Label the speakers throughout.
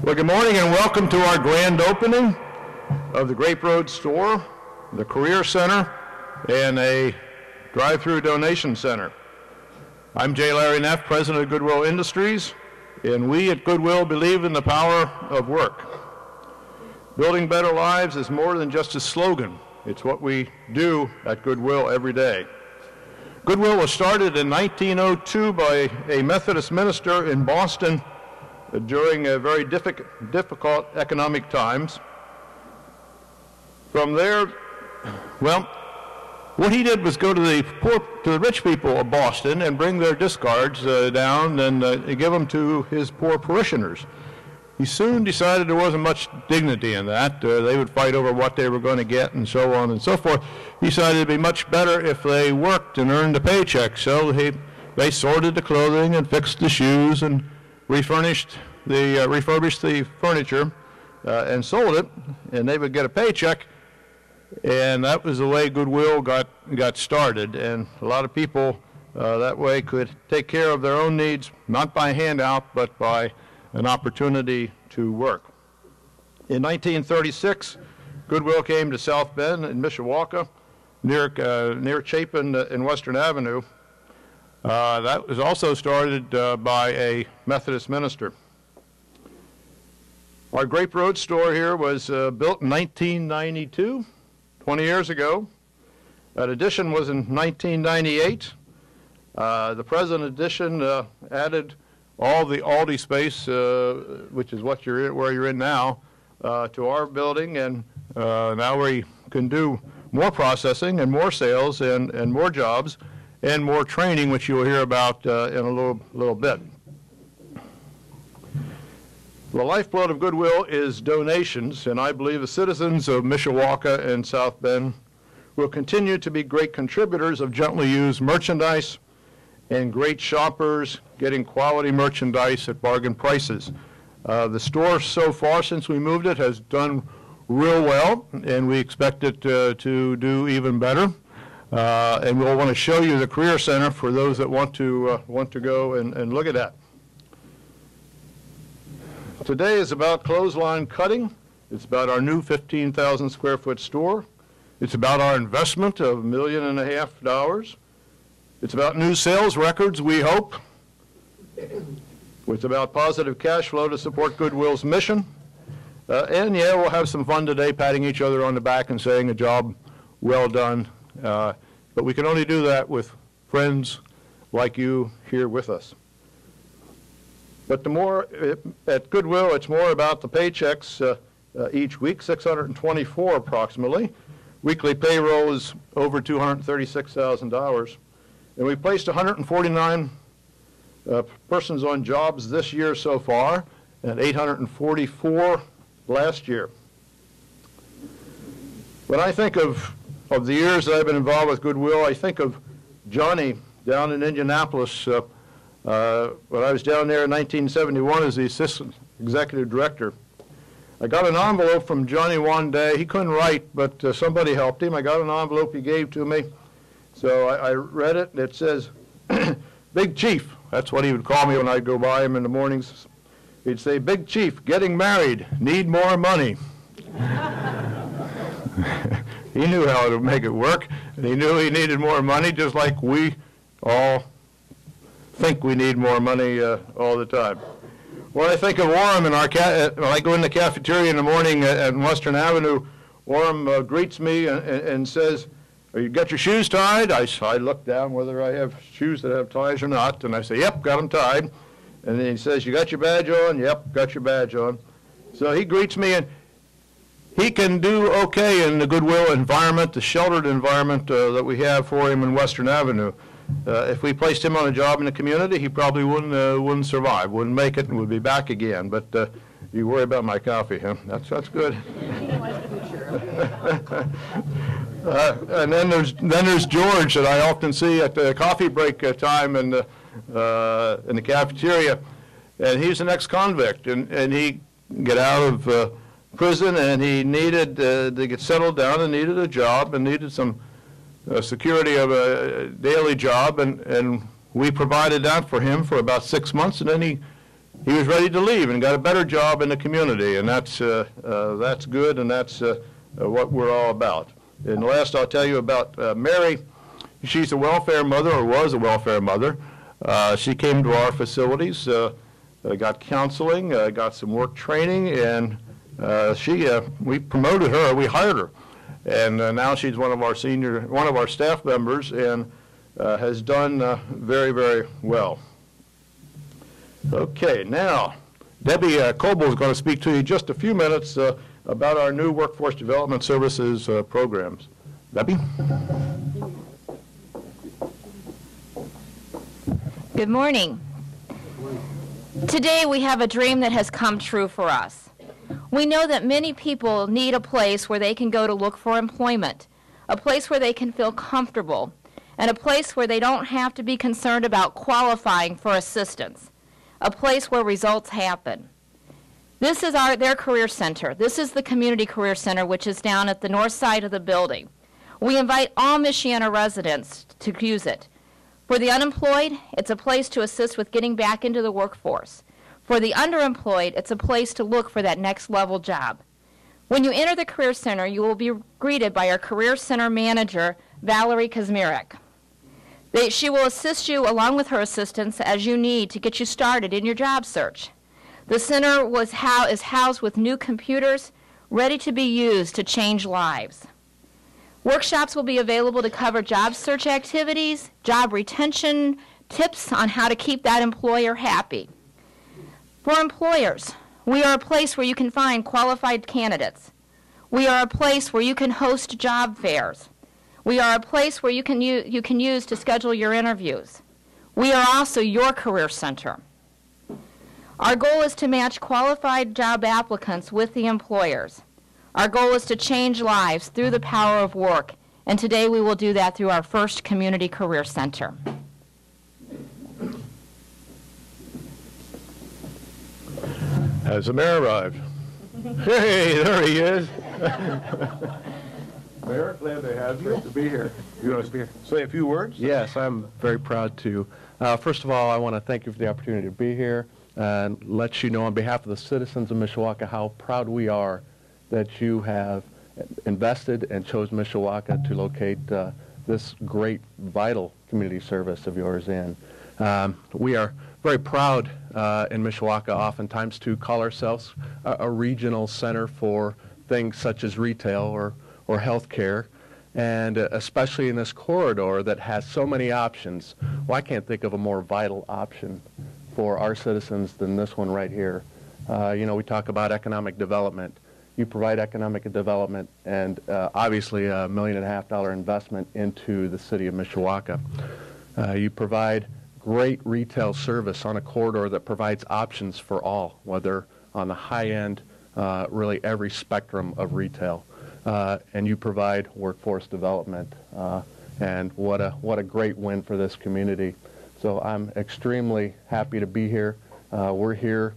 Speaker 1: Well, good morning and welcome to our grand opening of the Grape Road Store, the Career Center, and a drive-through donation center. I'm J. Larry Neff, President of Goodwill Industries, and we at Goodwill believe in the power of work. Building better lives is more than just a slogan. It's what we do at Goodwill every day. Goodwill was started in 1902 by a Methodist minister in Boston during very difficult economic times. From there, well, what he did was go to the rich people of Boston and bring their discards down and give them to his poor parishioners. He soon decided there wasn't much dignity in that. They would fight over what they were going to get and so on and so forth. He decided it would be much better if they worked and earned a paycheck. So they sorted the clothing and fixed the shoes and refurbished the furniture and sold it, and they would get a paycheck. And that was the way Goodwill got started. And a lot of people that way could take care of their own needs, not by handout, but by an opportunity to work. In 1936, Goodwill came to South Bend in Mishawaka, near Chapin in Western Avenue. That was also started by a Methodist minister. Our Grape Road store here was built in 1992, 20 years ago. That addition was in 1998. The present addition added all the Aldi space, which is what where you're in now, to our building, and now we can do more processing and more sales and more jobs and more training, which you'll hear about in a little bit. The lifeblood of Goodwill is donations, and I believe the citizens of Mishawaka and South Bend will continue to be great contributors of gently used merchandise and great shoppers getting quality merchandise at bargain prices. The store so far since we moved it has done real well, and we expect it to do even better. And we'll want to show you the Career Center for those that want to go and look at that. Today is about clothesline cutting. It's about our new 15,000 square foot store. It's about our investment of $1.5 million. It's about new sales records, we hope. It's about positive cash flow to support Goodwill's mission. And yeah, we'll have some fun today patting each other on the back and saying a job well done. But we can only do that with friends like you here with us. But at Goodwill, it's more about the paychecks each week, 624 approximately. Weekly payroll is over $236,000. And we placed 149 persons on jobs this year so far, and 844 last year. When I think of the years that I've been involved with Goodwill, I think of Johnny down in Indianapolis. When I was down there in 1971 as the assistant executive director, I got an envelope from Johnny one day. He couldn't write, but somebody helped him. I got an envelope he gave to me. So I read it, and it says, Big Chief. That's what he would call me when I'd go by him in the mornings. He'd say, Big Chief, getting married, need more money. He knew how to make it work, and he knew he needed more money, just like we all think we need more money all the time. When I think of Orem, when I go in the cafeteria in the morning at Western Avenue, Orem greets me and says, "You got your shoes tied?" I look down whether I have shoes that have ties or not, and I say, "Yep, got them tied." And then he says, "You got your badge on?" "Yep, got your badge on." So he greets me, and he can do okay in the Goodwill environment, the sheltered environment that we have for him in Western Avenue. If we placed him on a job in the community, he probably wouldn't survive, wouldn't make it, and would be back again. But you worry about my coffee, huh? That's good. And then there's George that I often see at the coffee break time in the cafeteria, and he's an ex-convict, and he got out of prison, and he needed to get settled down, and needed a job, and needed some security of a daily job, and we provided that for him for about 6 months, and then he he was ready to leave and got a better job in the community, and that's good, and that's what we're all about. And last, I'll tell you about Mary. She's a welfare mother, or was a welfare mother. She came to our facilities, got counseling, got some work training, and we promoted her. We hired her, and now she's one of our staff members, and has done very, very well. Okay, now Debbie Coble is going to speak to you just a few minutes about our new workforce development services programs. Debbie?
Speaker 2: Good morning. Today we have a dream that has come true for us. We know that many people need a place where they can go to look for employment, a place where they can feel comfortable, and a place where they don't have to be concerned about qualifying for assistance, a place where results happen. This is their career center. This is the Community Career Center, which is down at the north side of the building. We invite all Michiana residents to use it. For the unemployed, it's a place to assist with getting back into the workforce. For the underemployed, it's a place to look for that next level job. When you enter the Career Center, you will be greeted by our Career Center manager, Valerie Kazmierek. She will assist you along with her assistants as you need to get you started in your job search. The center is housed with new computers ready to be used to change lives. Workshops will be available to cover job search activities, job retention, tips on how to keep that employer happy. For employers, we are a place where you can find qualified candidates. We are a place where you can host job fairs. We are a place where you can use to schedule your interviews. We are also your career center. Our goal is to match qualified job applicants with the employers. Our goal is to change lives through the power of work, and today we will do that through our first Community Career Center.
Speaker 1: Has the mayor arrived? Hey, there he is. Mayor, glad to have you.
Speaker 3: Great to be here.
Speaker 1: You want to say a few words?
Speaker 3: Yes, I'm very proud to. First of all, I want to thank you for the opportunity to be here and let you know on behalf of the citizens of Mishawaka how proud we are that you have invested and chose Mishawaka to locate this great, vital community service of yours in. We are very proud in Mishawaka oftentimes to call ourselves a regional center for things such as retail or healthcare, and especially in this corridor that has so many options. Well, I can't think of a more vital option for our citizens than this one right here. You know, we talk about economic development. You provide economic development and obviously $1.5 million investment into the city of Mishawaka. You provide great retail service on a corridor that provides options for all, whether on the high end, really every spectrum of retail. And you provide workforce development, and what a great win for this community. So I'm extremely happy to be here. We're here.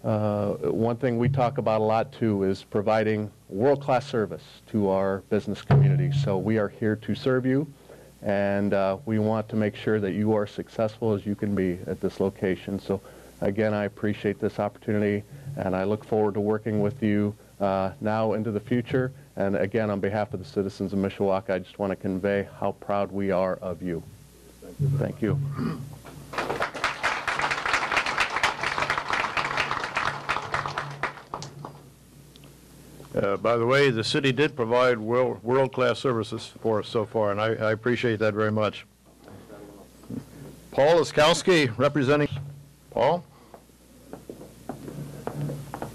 Speaker 3: One thing we talk about a lot too is providing world-class service to our business community. So we are here to serve you, and we want to make sure that you are successful as you can be at this location. So again, I appreciate this opportunity, and I look forward to working with you now into the future. And again, on behalf of the citizens of Mishawaka, I just want to convey how proud we are of you. Thank you.
Speaker 1: By the way, the city did provide world-class services for us so far, and I appreciate that very much. Paul Iskowski, representing. Paul?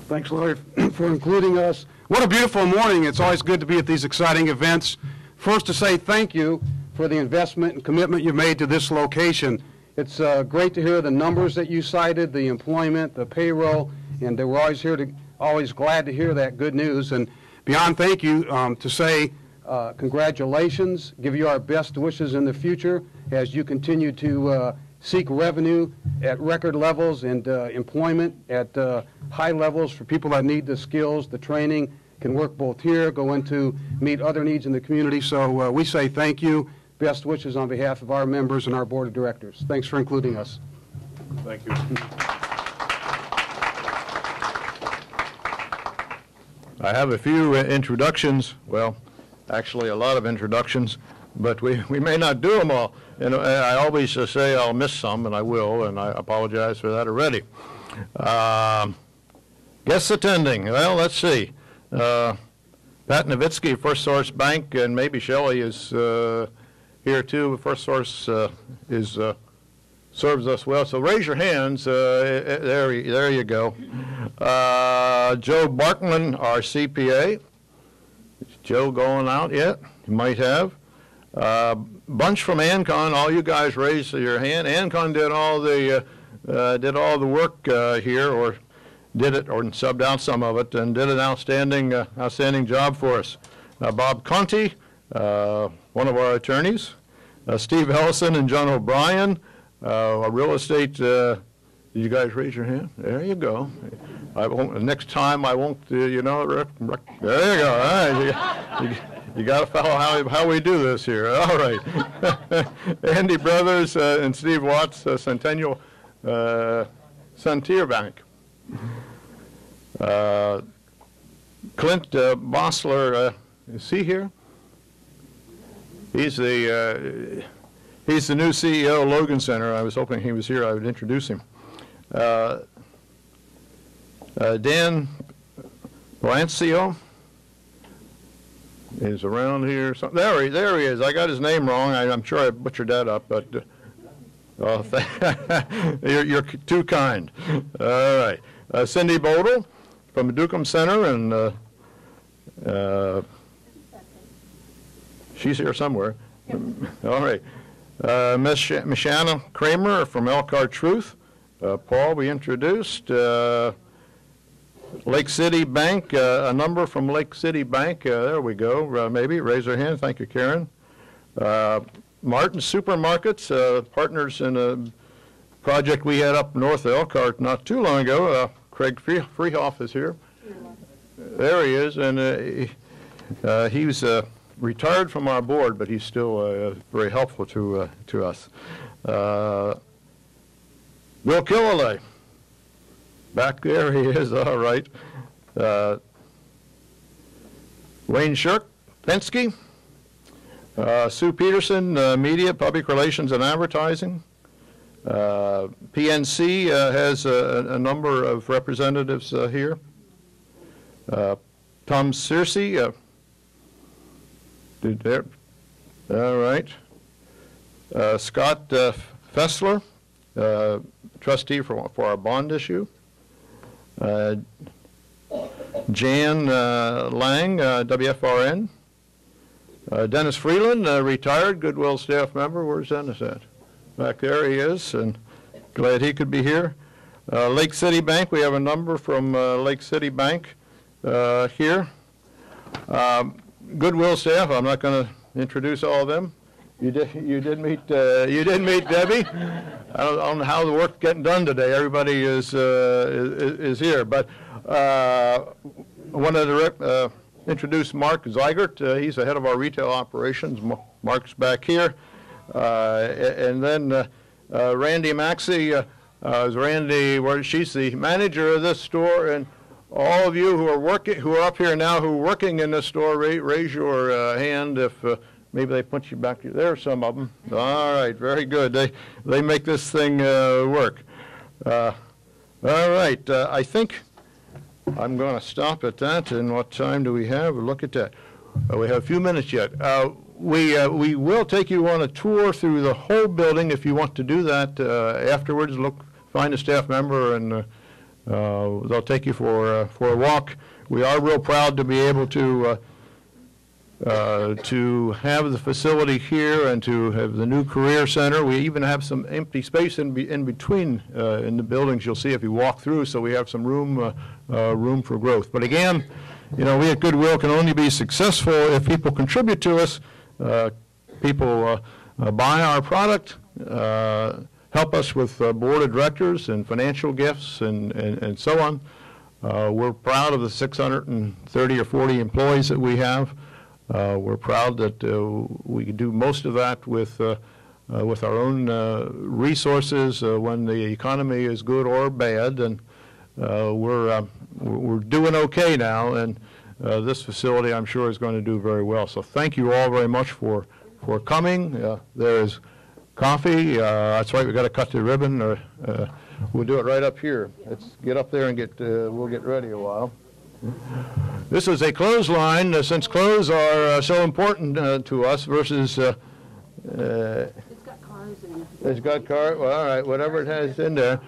Speaker 4: Thanks, Larry, for including us. What a beautiful morning. It's always good to be at these exciting events. First, to say thank you for the investment and commitment you've made to this location. It's great to hear the numbers that you cited, the employment, the payroll, and we're always glad to hear that good news. And beyond thank you, to say congratulations, give you our best wishes in the future as you continue to seek revenue at record levels and employment at high levels for people that need the skills, the training, can work both here, go into meet other needs in the community. So we say thank you. Best wishes on behalf of our members and our board of directors. Thanks for including us.
Speaker 1: Thank you. I have a few introductions, well, actually a lot of introductions, but we may not do them all. And I always say I'll miss some, and I will, and I apologize for that already. Guests attending, well, let's see. Pat Nowitzki, First Source Bank, and maybe Shelley is here too. First Source serves us well, so raise your hands. There you go. Joe Barkman, our CPA. Is Joe going out yet? You might have. Bunch from Ancon. All you guys raise your hand. Ancon did all the work here, or did it, or subbed out some of it, and did an outstanding job for us. Bob Conti, one of our attorneys. Steve Ellison and John O'Brien, a real estate. Did you guys raise your hand? There you go. I won't. Next time I won't. There you go. All right. You got to follow how we do this here. All right. Andy Brothers and Steve Watts, Centennial Santier Bank. Clint Bossler, is he here? He's the new CEO of Logan Center. I was hoping he was here. I would introduce him. Dan Valencio is around here. There he is. I got his name wrong. I'm sure I butchered that up, but you're too kind. All right. Cindy Bodel from the Dukem Center, and she's here somewhere. All right. Miss Shanna Kramer from Elkhart Truth. Paul, we introduced. Lake City Bank, a number from Lake City Bank. There we go. Maybe raise their hand. Thank you, Karen. Martin Supermarkets, partners in a project we had up north of Elkhart not too long ago. Craig Freehoff is here. There he is, and he's retired from our board, but he's still very helpful to us. Bill Killalay. Back there he is, all right. Wayne Shirk, Penske. Sue Peterson, Media, Public Relations and Advertising. PNC has a number of representatives here. Tom Searcy, there. All right. Scott Fessler, trustee for our bond issue. Jan Lang, WFRN. Dennis Freeland, retired Goodwill staff member. Where's Dennis at? Back there he is, and glad he could be here. Lake City Bank, we have a number from Lake City Bank here. Goodwill staff, I'm not going to introduce all of them. You did meet Debbie. I don't know how the work's getting done today. Everybody is here, but wanted to introduce Mark Zeigert. He's the head of our retail operations. Mark's back here, and then Randy Maxey is Randy. She's the manager of this store, and all of you who are up here now, who are working in this store, raise your hand if. Maybe they put you back. There are some of them. All right, very good. They make this thing work. All right, I think I'm going to stop at that. And what time do we have? Look at that. We have a few minutes yet. We will take you on a tour through the whole building if you want to do that afterwards. Find a staff member, and they'll take you for a walk. We are real proud to be able to have the facility here and to have the new career center. We even have some empty space in between in the buildings. You'll see if you walk through, so we have some room for growth. But again, we at Goodwill can only be successful if people contribute to us. People buy our product, help us with board of directors and financial gifts and so on. We're proud of the 630 or 40 employees that we have. We're proud that we do most of that with our own resources when the economy is good or bad, and we're doing okay now. And this facility, I'm sure, is going to do very well. So thank you all very much for coming. There is coffee. That's right, we've got to cut the ribbon. We'll do it right up here. Let's get up there and we'll get ready a while. This is a clothesline, since clothes are so important to us versus...
Speaker 5: It's got cars in it.
Speaker 1: It's got cars, well, all right, whatever it has in there.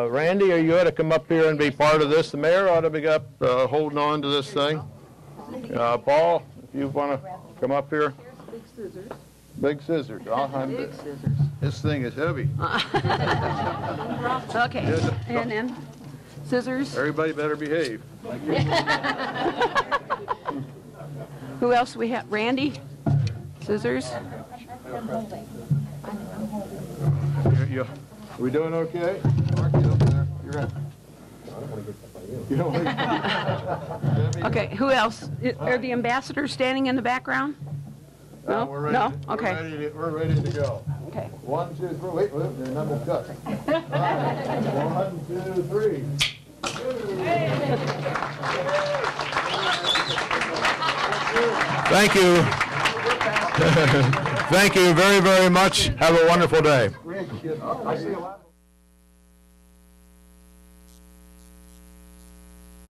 Speaker 1: Randy, you ought to come up here and be part of this. The mayor ought to be up holding on to this thing. Paul, if you want to come up here.
Speaker 5: Big scissors.
Speaker 1: Big scissors.
Speaker 5: Big scissors.
Speaker 1: This thing is heavy.
Speaker 5: Okay, and then scissors.
Speaker 1: Everybody better behave.
Speaker 5: Who else do we have? Randy? Scissors.
Speaker 1: Are we doing okay? Mark, get up there. You're in. You don't want to...
Speaker 5: Okay, who else? Are the ambassadors standing in the background? No?
Speaker 1: We're ready.
Speaker 5: No? Okay.
Speaker 1: We're ready to go.
Speaker 5: Okay.
Speaker 1: 1, 2, 3. Wait, the number cut. 1, 2, 3. Thank you. Thank you very, very much. Have a wonderful day.